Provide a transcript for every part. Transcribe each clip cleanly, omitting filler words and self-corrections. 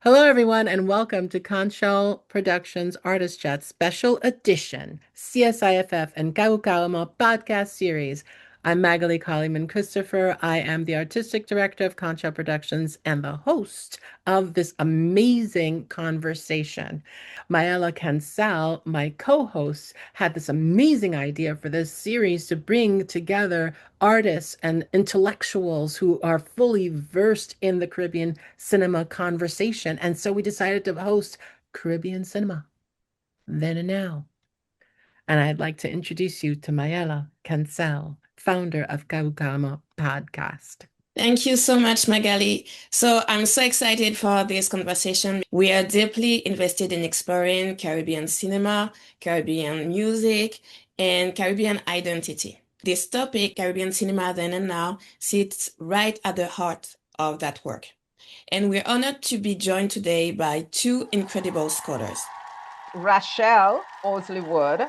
Hello, everyone, and welcome to Conchal Productions Artist Chat Special Edition, CSIFF and Karukerament Podcast Series. I'm Magaly Colimon-Christopher. I am the Artistic Director of Conchal Productions and the host of this amazing conversation. Maëlla Kancel, my co-host, had this amazing idea for this series to bring together artists and intellectuals who are fully versed in the Caribbean cinema conversation. And so we decided to host Caribbean Cinema, Then and Now. And I'd like to introduce you to Maëlla Kancel, founder of Karukerament Podcast. Thank you so much, Magaly. So I'm so excited for this conversation. We are deeply invested in exploring Caribbean cinema, Caribbean music, and Caribbean identity. This topic, Caribbean cinema then and now, sits right at the heart of that work. And we're honored to be joined today by two incredible scholars. Rachel Moseley-Wood,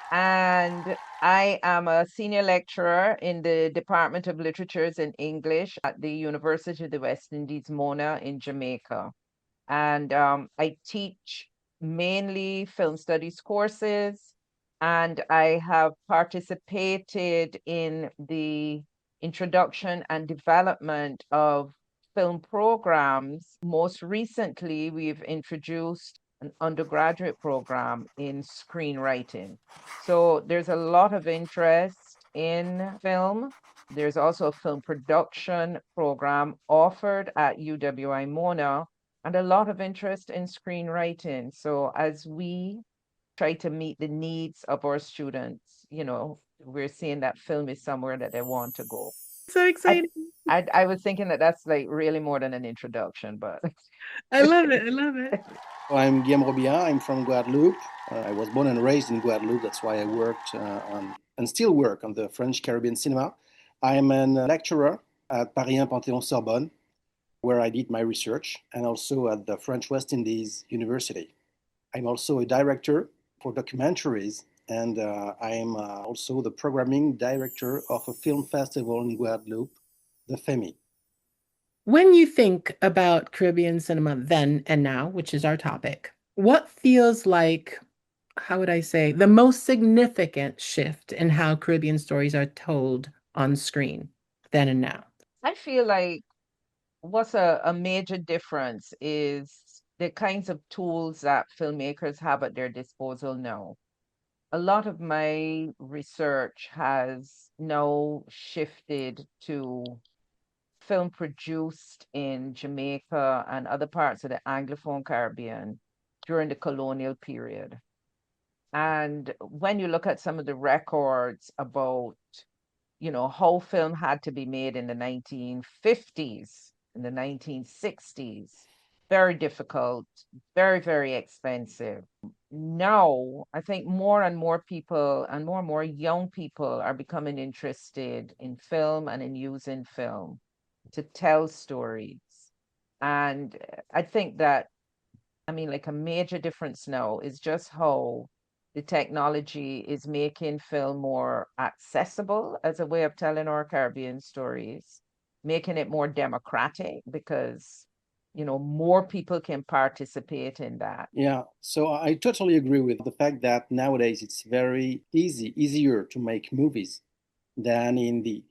and I am a senior lecturer in the Department of Literaturas and English at the University of the West Indies, Mona in Jamaica. And I teach mainly film studies courses, and I have participated in the introduction and development of film programs. Most recently, we've introduced an undergraduate program in screenwriting. So there's a lot of interest in film. There's also a film production program offered at UWI Mona, and a lot of interest in screenwriting. So as we try to meet the needs of our students, we're seeing that film is somewhere that they want to go. So exciting. I was thinking that that's like really more than an introduction, but I love it. I love it. I'm Guillaume Robillard. I'm from Guadeloupe. I was born and raised in Guadeloupe. That's why I worked on and still work on the French Caribbean cinema. I'm a lecturer at Paris Panthéon-Sorbonne, where I did my research, and also at the French West Indies University. I'm also a director for documentaries, and I'm also the programming director of a film festival in Guadeloupe, the FEMI. When you think about Caribbean cinema then and now, which is our topic, what feels like, how would I say, the most significant shift in how Caribbean stories are told on screen then and now? I feel like what's a major difference is the kinds of tools that filmmakers have at their disposal now. A lot of my research has now shifted to film produced in Jamaica and other parts of the Anglophone Caribbean during the colonial period. And when you look at some of the records about, how film had to be made in the 1950s, in the 1960s, very difficult, very, very expensive. Now, I think more and more people and more young people are becoming interested in film and in using film to tell stories. And I think that, like a major difference now is just how the technology is making film more accessible as a way of telling our Caribbean stories, making it more democratic because, more people can participate in that. Yeah, so I totally agree with the fact that nowadays it's very easier to make movies than in the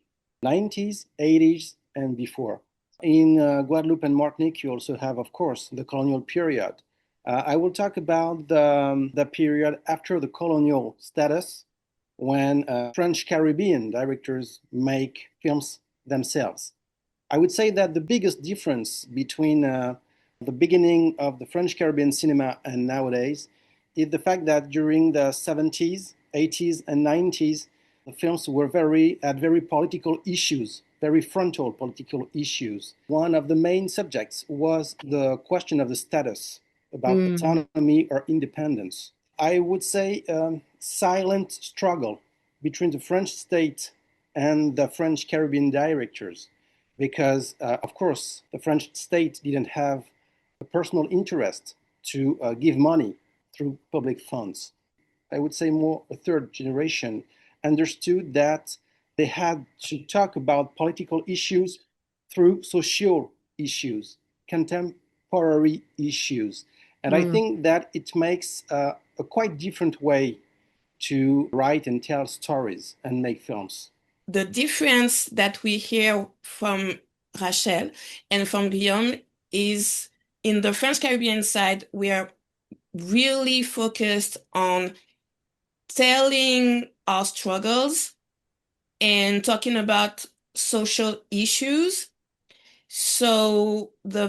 90s, 80s, and before. In Guadeloupe and Martinique, you also have, of course, the colonial period. I will talk about the period after the colonial status when French Caribbean directors make films themselves. I would say that the biggest difference between the beginning of the French Caribbean cinema and nowadays is the fact that during the 70s, 80s, and 90s, the films were had very political issues, very frontal political issues. One of the main subjects was the question of the status, about autonomy or independence. I would say silent struggle between the French state and the French Caribbean directors, because of course the French state didn't have a personal interest to give money through public funds. I would say more a third generation understood that they had to talk about political issues through social issues, contemporary issues. And I think that it makes a quite different way to write and tell stories and make films. The difference that we hear from Rachel and from Guillaume is in the French Caribbean side, we are really focused on telling our struggles and talking about social issues. So the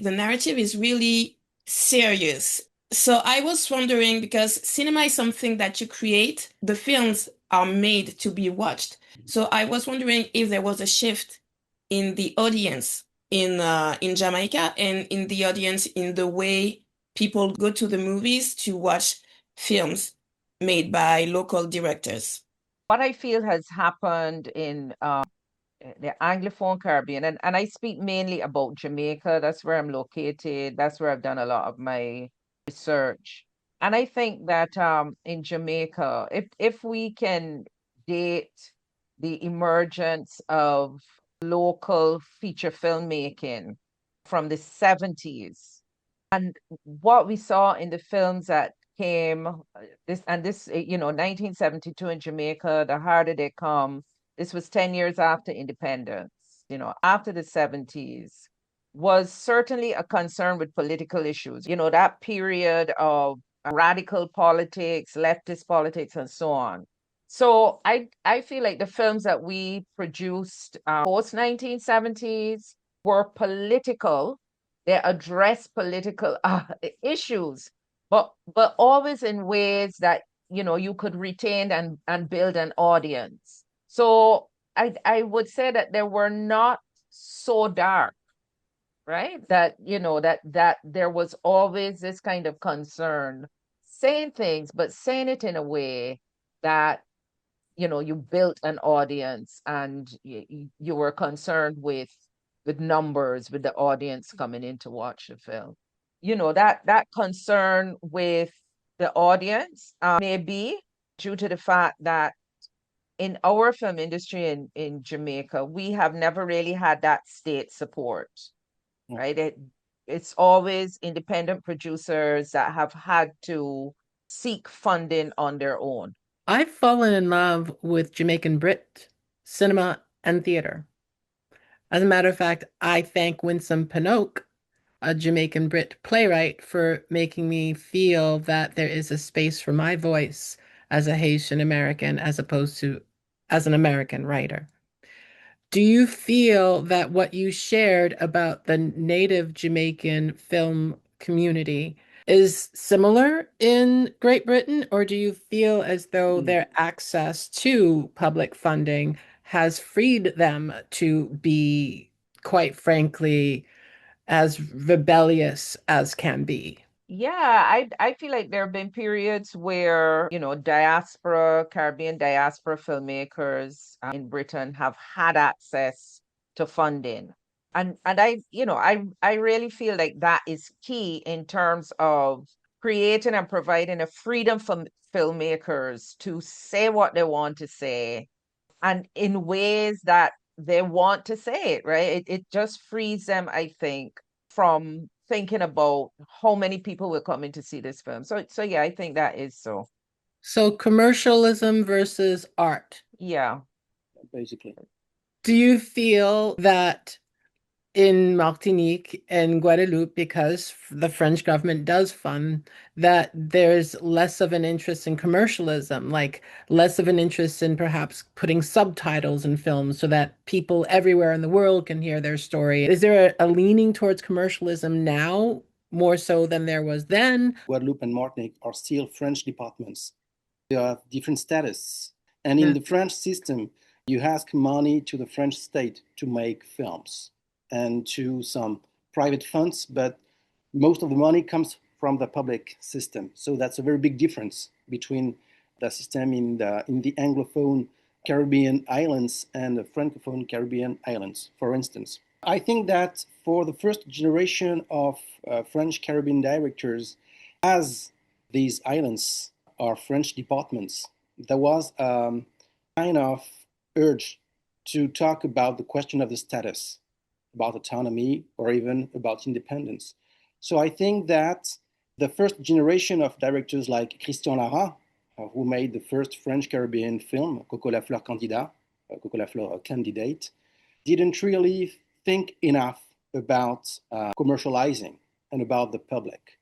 narrative is really serious. So I was wondering, because cinema is something that you create, the films are made to be watched. So I was wondering if there was a shift in the audience in Jamaica and in the audience in the way people go to the movies to watch films made by local directors. What I feel has happened in the Anglophone Caribbean, and I speak mainly about Jamaica. That's where I'm located. That's where I've done a lot of my research. And I think that in Jamaica, if we can date the emergence of local feature filmmaking from the 70s, and what we saw in the films that came, 1972 in Jamaica, The Harder They Come. This was 10 years after independence, after the 70s, was certainly a concern with political issues. That period of radical politics, leftist politics, and so on. So I feel like the films that we produced post 1970s were political. They address political issues, but always in ways that you could retain and build an audience. So I would say that they were not so dark, right? That that there was always this kind of concern, saying things, but saying it in a way that you built an audience, and you were concerned with numbers, with the audience coming in to watch the film. That concern with the audience may be due to the fact that in our film industry in Jamaica, we have never really had that state support, right? It's always independent producers that have had to seek funding on their own. I've fallen in love with Jamaican Brit cinema and theater. As a matter of fact, I thank Winsome Pinoke, a Jamaican Brit playwright, for making me feel that there is a space for my voice as a Haitian American as opposed to as an American writer. Do you feel that what you shared about the native Jamaican film community is similar in Great Britain, or do you feel as though their access to public funding has freed them to be, quite frankly, as rebellious as can be? Yeah, I feel like there have been periods where, Caribbean diaspora filmmakers in Britain have had access to funding. And I really feel like that is key in terms of creating and providing a freedom for filmmakers to say what they want to say, and in ways that they want to say it, right? It just frees them, I think, from thinking about how many people will come in to see this film. So yeah, I think that is so. So commercialism versus art. Yeah. Basically. Do you feel that in Martinique and Guadeloupe, because the French government does fund, that there's less of an interest in commercialism, like less of an interest in perhaps putting subtitles in films so that people everywhere in the world can hear their story? Is there a leaning towards commercialism now more so than there was then? Guadeloupe and Martinique are still French departments. They have different status. And in the French system, you ask money to the French state to make films and to some private funds, but most of the money comes from the public system. So that's a very big difference between the system in the Anglophone Caribbean islands and the Francophone Caribbean islands, for instance. I think that for the first generation of French Caribbean directors, as these islands are French departments, there was kind of urge to talk about the question of the status. about autonomy, or even about independence. So I think that the first generation of directors like Christian Lara, who made the first French Caribbean film, Coco la Fleur Candidat, Coco la Fleur Candidate, didn't really think enough about commercializing and about the public.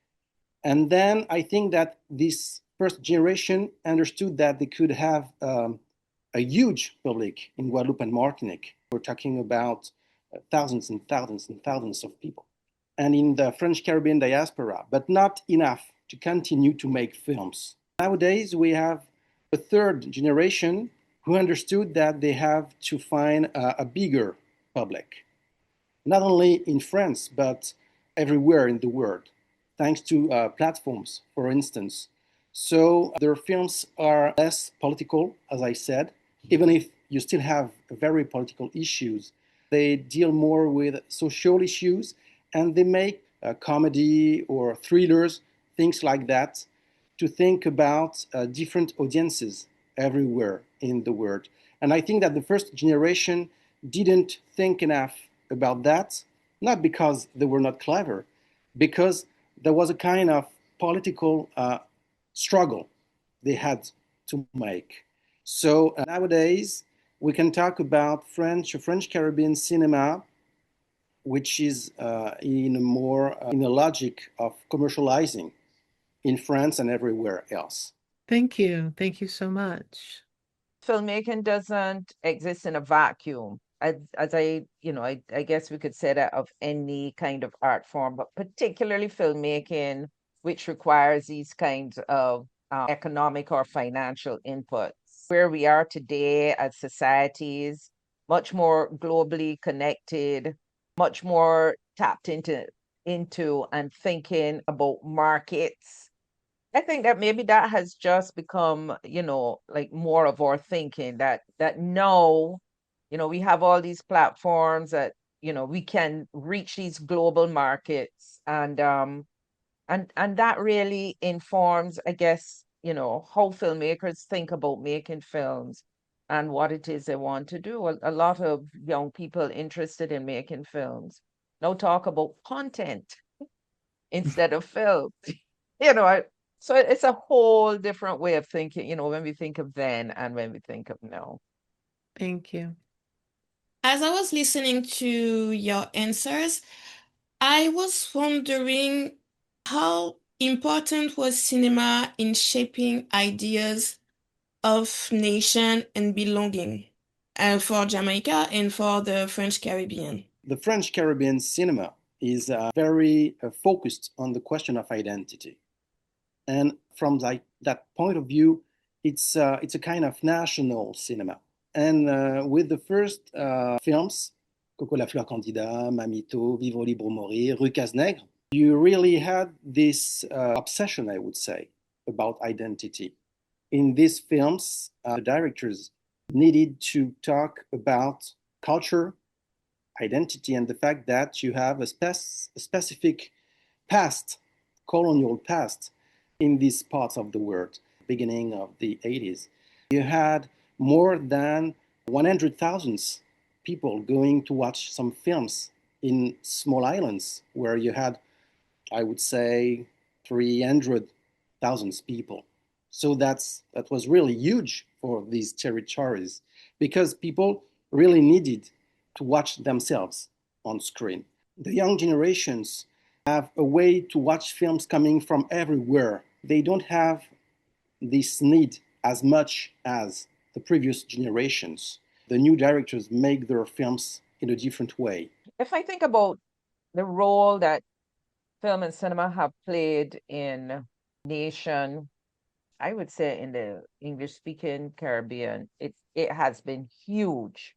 And then I think that this first generation understood that they could have a huge public in Guadeloupe and Martinique. We're talking about thousands and thousands and thousands of people. And in the French Caribbean diaspora, but not enough to continue to make films. Nowadays, we have a third generation who understood that they have to find a bigger public, not only in France, but everywhere in the world, thanks to platforms, for instance. So their films are less political, as I said, even if you still have very political issues. They deal more with social issues, and they make comedy or thrillers, things like that, to think about different audiences everywhere in the world. And I think that the first generation didn't think enough about that, not because they were not clever, because there was a kind of political struggle they had to make. So nowadays, we can talk about French Caribbean cinema, which is in a logic of commercializing in France and everywhere else. Thank you. Thank you so much. Filmmaking doesn't exist in a vacuum. As I guess we could say that of any kind of art form, but particularly filmmaking, which requires these kinds of economic or financial inputs. Where we are today as societies, much more globally connected, much more tapped into and thinking about markets. I think that maybe that has just become, like more of our thinking that now, we have all these platforms that, we can reach these global markets, and that really informs, I guess, how filmmakers think about making films and what it is they want to do. A lot of young people interested in making films now talk about content instead of film. So it's a whole different way of thinking, when we think of then and when we think of now. Thank you. As I was listening to your answers, I was wondering how important was cinema in shaping ideas of nation and belonging for Jamaica and for the French Caribbean. The French Caribbean cinema is very focused on the question of identity. And from that point of view, it's a kind of national cinema. And with the first films, Coco la Fleur Candidat, Mamito, Vivre Libre Mourir, Rue Casse-Nègre, you really had this obsession, I would say, about identity. In these films, the directors needed to talk about culture, identity, and the fact that you have a specific past, colonial past, in these parts of the world, beginning of the 80s. You had more than 100,000 people going to watch some films in small islands where you had, I would say, 300,000 people. So that was really huge for these territories because people really needed to watch themselves on screen. The young generations have a way to watch films coming from everywhere. They don't have this need as much as the previous generations. The new directors make their films in a different way. If I think about the role that film and cinema have played in nation, I would say in the English-speaking Caribbean, it has been huge.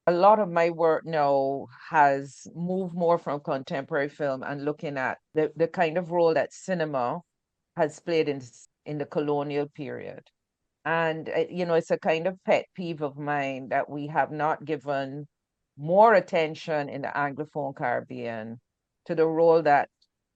A lot of my work now has moved more from contemporary film and looking at the kind of role that cinema has played in the colonial period. And, it's a kind of pet peeve of mine that we have not given more attention in the Anglophone Caribbean to the role that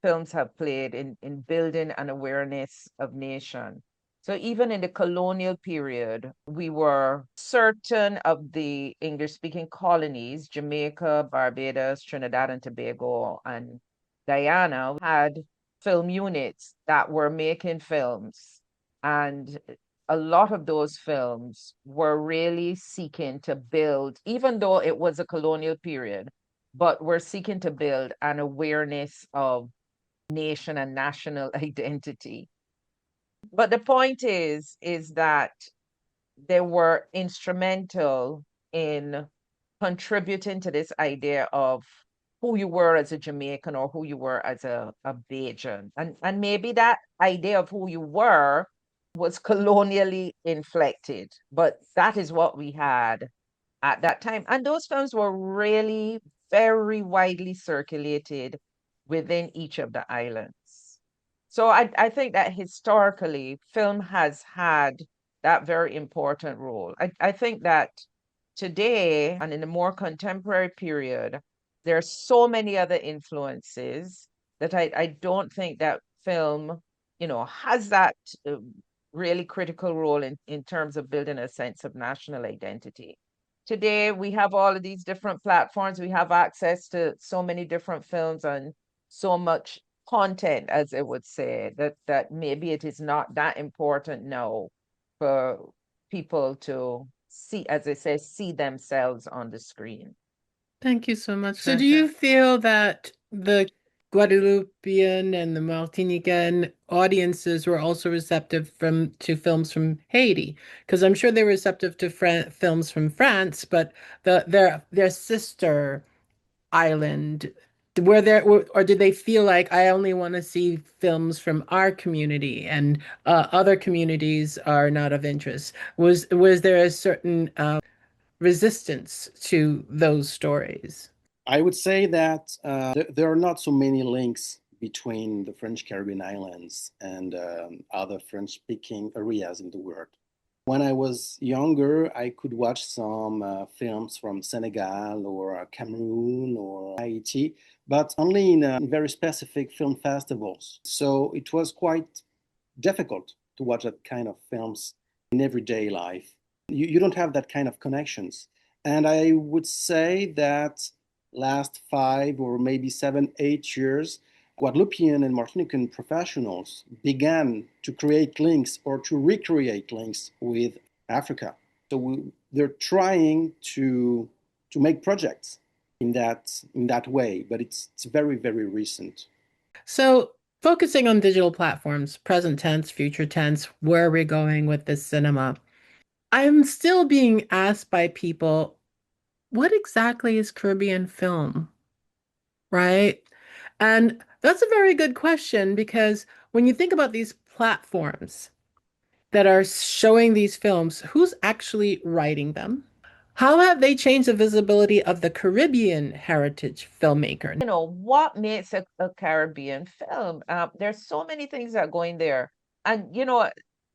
films have played in building an awareness of nation. So even in the colonial period, we were certain of the English-speaking colonies, Jamaica, Barbados, Trinidad and Tobago, and Guyana, had film units that were making films. And a lot of those films were really seeking to build, even though it was a colonial period, but were seeking to build an awareness of nation and national identity. But the point is that they were instrumental in contributing to this idea of who you were as a Jamaican or who you were as a Bajan. And maybe that idea of who you were was colonially inflected, but that is what we had at that time. And those films were really very widely circulated within each of the islands. So I think that historically, film has had that very important role. I think that today and in a more contemporary period, there are so many other influences that I don't think that film, has that really critical role in terms of building a sense of national identity. Today, we have all of these different platforms. We have access to so many different films and so much content, as I would say, that maybe it is not that important now for people to see, as I say, see themselves on the screen. Thank you so much. So do you feel that the Guadeloupean and the Martinican audiences were also receptive to films from Haiti? Because I'm sure they were receptive to films from France, but their sister island, or did they feel like I only want to see films from our community and other communities are not of interest? Was there a certain resistance to those stories? I would say that there are not so many links between the French Caribbean islands and other French-speaking areas in the world. When I was younger, I could watch some films from Senegal or Cameroon or Haiti, but only in very specific film festivals. So it was quite difficult to watch that kind of films in everyday life. You don't have that kind of connections. And I would say that last 5 or maybe 7, 8 years, Guadeloupean and Martinican professionals began to create links or to recreate links with Africa. So they're trying to make projects in that way, but it's very, very recent. So focusing on digital platforms, present tense, future tense, where are we going with this cinema? I'm still being asked by people, what exactly is Caribbean film? Right? And that's a very good question because when you think about these platforms that are showing these films, who's actually writing them? How have they changed the visibility of the Caribbean heritage filmmaker? What makes a Caribbean film? There's so many things that go in there. And,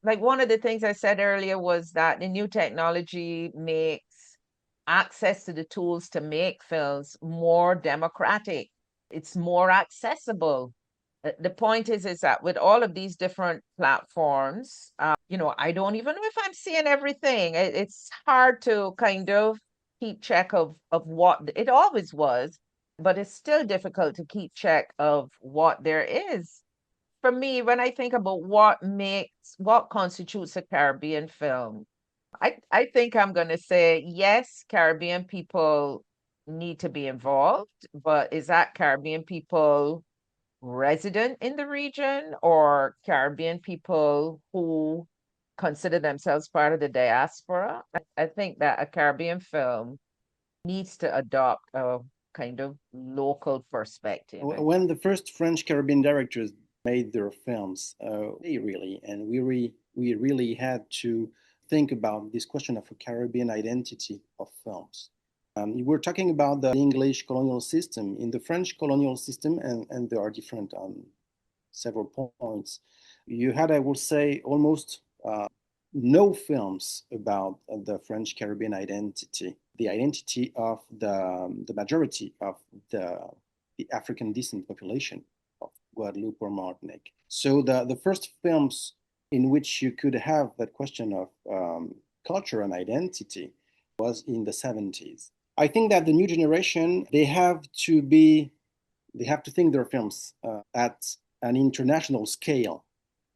like one of the things I said earlier was that the new technology makes access to the tools to make films more democratic. It's more accessible. The point is that with all of these different platforms, I don't even know if I'm seeing everything. It's hard to kind of keep check of what it always was, but it's still difficult to keep check of what there is. For me, when I think about what constitutes a Caribbean film, I think I'm going to say, yes, Caribbean people need to be involved, but is that Caribbean people resident in the region or Caribbean people who consider themselves part of the diaspora? I think that a Caribbean film needs to adopt a kind of local perspective. When the first French Caribbean directors made their films, we really had to think about this question of a Caribbean identity of films. We're talking about the English colonial system. In the French colonial system, and there are different several points, you had, I will say, almost no films about the French Caribbean identity, the identity of the majority of the African descent population of Guadeloupe or Martinique. So the first films in which you could have that question of culture and identity was in the 70s. I think that the new generation, they have to think their films at an international scale,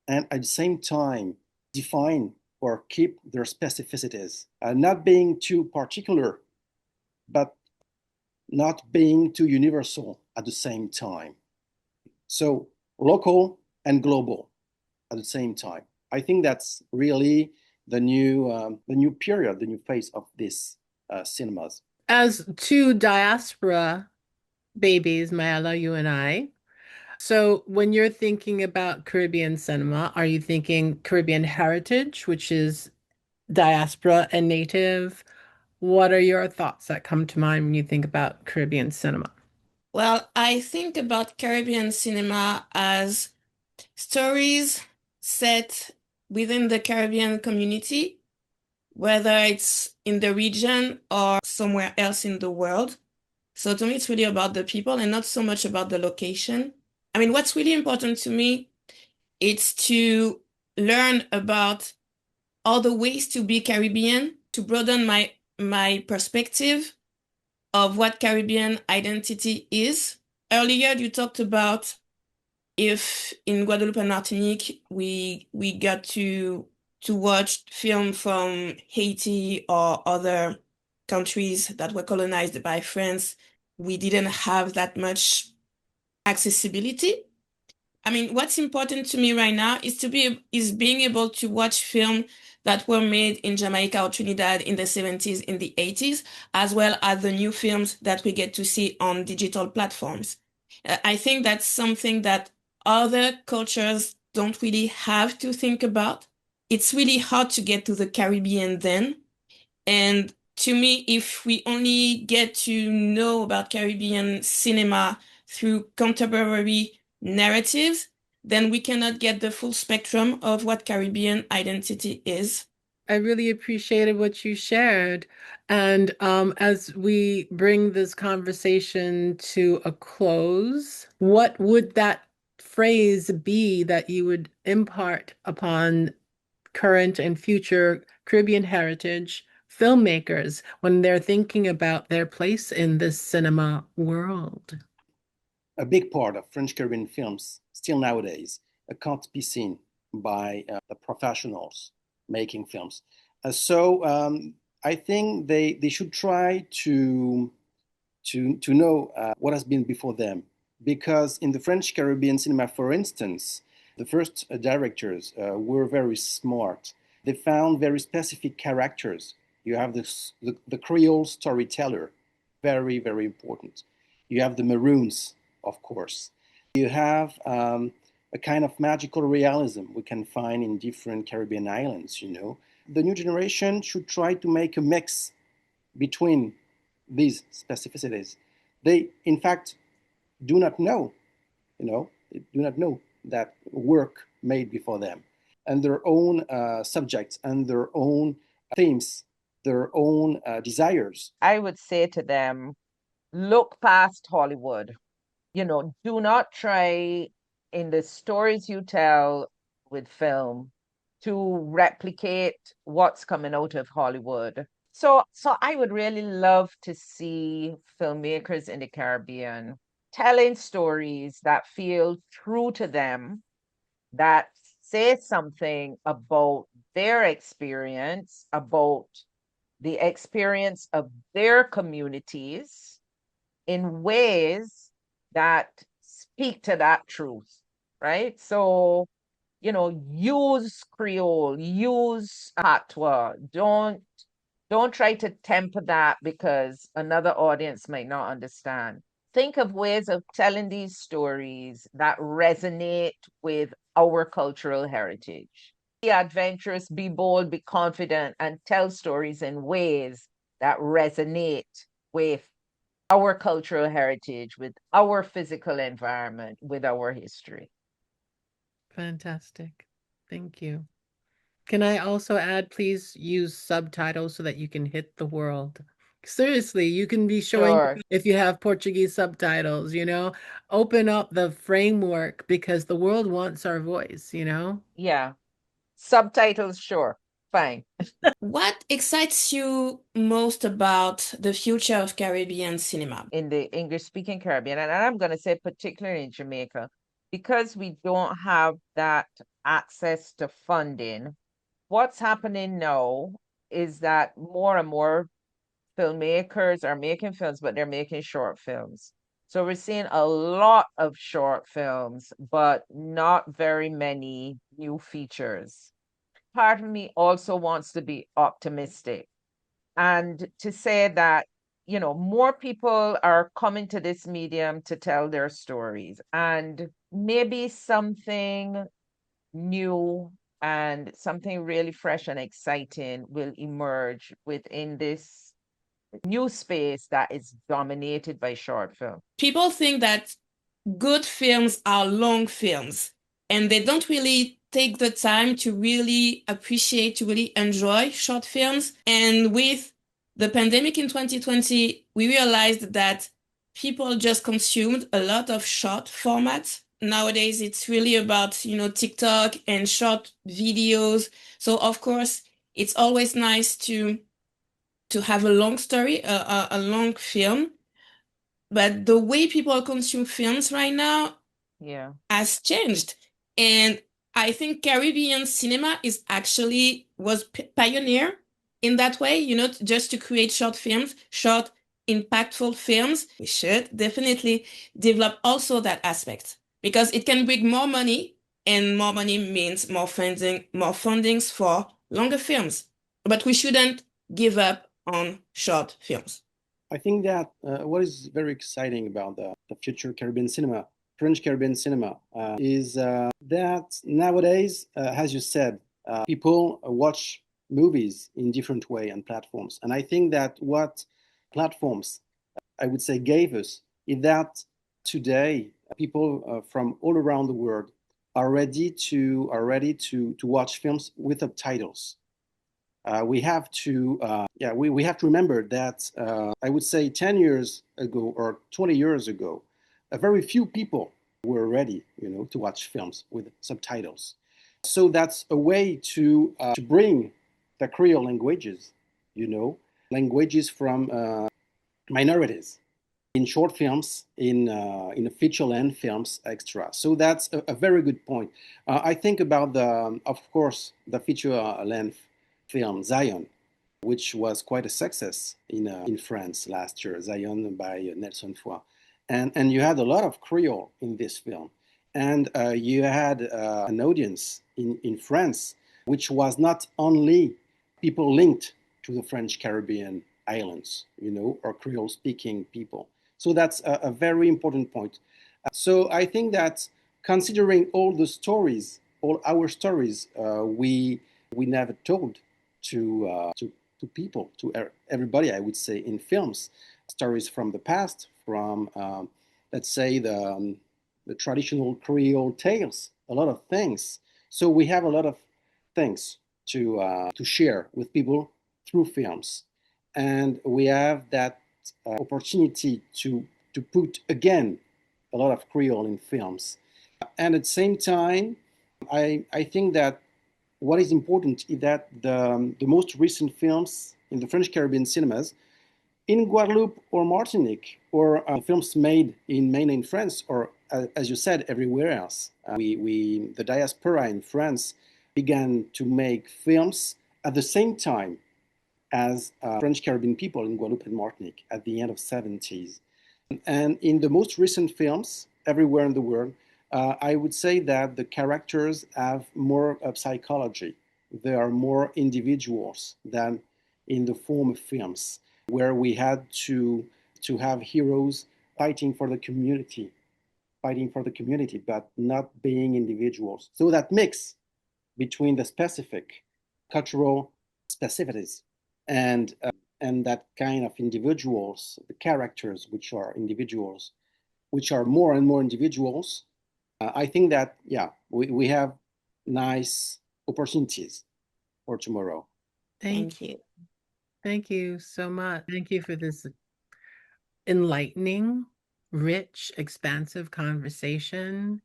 and at the same time define or keep their specificities, not being too particular, but not being too universal at the same time. So local and global at the same time. I think that's really the new period, the new phase of this cinemas. As two diaspora babies, Maëlla, you and I. So when you're thinking about Caribbean cinema, are you thinking Caribbean heritage, which is diaspora and native? What are your thoughts that come to mind when you think about Caribbean cinema? Well, I think about Caribbean cinema as stories set within the Caribbean community, whether it's in the region or somewhere else in the world. So to me, it's really about the people and not so much about the location. I mean, what's really important to me, it's to learn about all the ways to be Caribbean, to broaden my perspective of what Caribbean identity is. Earlier, you talked about if in Guadeloupe and Martinique, we got to watch film from Haiti or other countries that were colonized by France, we didn't have that much accessibility. I mean, what's important to me right now is being able to watch film that were made in Jamaica or Trinidad in the 70s, in the 80s, as well as the new films that we get to see on digital platforms. I think that's something that other cultures don't really have to think about. It's really hard to get to the Caribbean then. And to me, if we only get to know about Caribbean cinema through contemporary narratives, then we cannot get the full spectrum of what Caribbean identity is. I really appreciated what you shared. And as we bring this conversation to a close, what would that phrase be that you would impart upon current and future Caribbean heritage filmmakers when they're thinking about their place in this cinema world? A big part of French Caribbean films still nowadays can't be seen by the professionals making films. So I think they should try to know what has been before them, because in the French Caribbean cinema, for instance, the first directors were very smart. They found very specific characters. You have the Creole storyteller, very, very important. You have the Maroons, of course. You have a kind of magical realism we can find in different Caribbean islands, you know. The new generation should try to make a mix between these specificities. They, in fact, do not know, they do not know that work made before them, and their own subjects and their own themes, their own desires. I would say to them, look past Hollywood. Do not try in the stories you tell with film to replicate what's coming out of Hollywood. So I would really love to see filmmakers in the Caribbean telling stories that feel true to them, that say something about their experience, about the experience of their communities in ways that speak to that truth, right? So, use Creole, use patois. Don't try to temper that because another audience might not understand. Think of ways of telling these stories that resonate with our cultural heritage. Be adventurous, be bold, be confident, and tell stories in ways that resonate with our cultural heritage, with our physical environment, with our history. Fantastic. Thank you. Can I also add, please use subtitles so that you can hit the world? Seriously, you can be showing Sure. if you have Portuguese subtitles, open up the framework because the world wants our voice, Yeah. Subtitles, sure, fine. What excites you most about the future of Caribbean cinema? In the English-speaking Caribbean, and I'm going to say particularly in Jamaica, because we don't have that access to funding, what's happening now is that more and more filmmakers are making films, but they're making short films. So we're seeing a lot of short films, but not very many new features. Part of me also wants to be optimistic and to say that, more people are coming to this medium to tell their stories, and maybe something new and something really fresh and exciting will emerge within this new space that is dominated by short film. People think that good films are long films, and they don't really take the time to really appreciate, to really enjoy short films. And with the pandemic in 2020, we realized that people just consumed a lot of short formats. Nowadays, it's really about, TikTok and short videos. So of course, it's always nice to have a long story, a long film. But the way people consume films right now has changed. And I think Caribbean cinema was pioneer in that way, just to create short films, short, impactful films. We should definitely develop also that aspect, because it can bring more money, and more money means more fundings for longer films. But we shouldn't give up on short films. I think that what is very exciting about the future Caribbean cinema, French Caribbean cinema, is that nowadays, as you said, people watch movies in different way on platforms. And I think that what platforms, I would say, gave us is that today people from all around the world are ready to watch films with subtitles. We have to remember that I would say 10 years ago or 20 years ago, very few people were ready, to watch films with subtitles. So that's a way to bring the Creole languages, languages from minorities in short films, in feature-length films, extra. So that's a very good point. I think about of course, the feature-length film Zion, which was quite a success in France last year. Zion by Nelson Foy, and you had a lot of Creole in this film, and you had an audience in France, which was not only people linked to the French Caribbean islands, or Creole-speaking people. So that's a very important point. So I think that considering all our stories, we never told to people, to everybody, I would say, in films, stories from the past, from let's say the traditional Creole tales, a lot of things. So we have a lot of things to share with people through films, and we have that opportunity to put again a lot of Creole in films. And at the same time, I think that what is important is that the most recent films in the French Caribbean cinemas in Guadeloupe or Martinique, or films made in mainland France, or as you said, everywhere else. The diaspora in France began to make films at the same time as French Caribbean people in Guadeloupe and Martinique at the end of the 70s. And in the most recent films, everywhere in the world, I would say that the characters have more psychology. They are more individuals than in the former films, where we had to have heroes fighting for the community, but not being individuals. So that mix between the specific cultural specificities and that kind of individuals, the characters which are individuals, which are more and more individuals, I think that, we have nice opportunities for tomorrow. Thank you. Thank you so much. Thank you for this enlightening, rich, expansive conversation.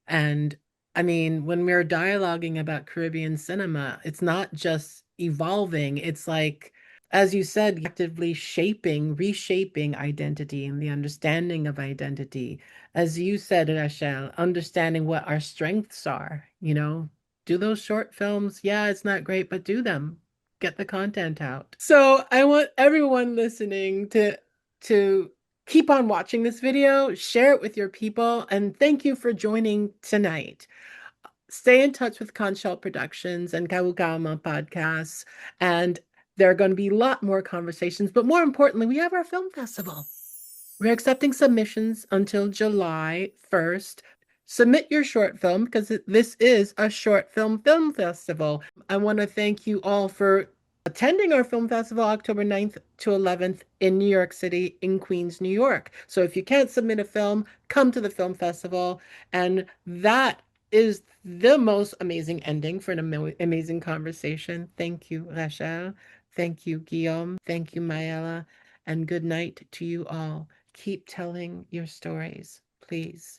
And I mean, when we're dialoguing about Caribbean cinema, it's not just evolving, it's like, as you said, actively shaping, reshaping identity and the understanding of identity. As you said, Rachel, understanding what our strengths are, you know, do those short films. Yeah, it's not great, but do them. Get the content out. So I want everyone listening to keep on watching this video, share it with your people, and thank you for joining tonight. Stay in touch with Conchal Productions and Karukerament Podcasts, and there are going to be a lot more conversations, but more importantly, we have our film festival. We're accepting submissions until July 1st. Submit your short film because this is a short film festival. I want to thank you all for attending our film festival October 9th to 11th in New York City, in Queens, New York. So if you can't submit a film, come to the film festival. And that is the most amazing ending for an amazing conversation. Thank you, Rachel. Thank you, Guillaume. Thank you, Maëlla. And good night to you all. Keep telling your stories, please.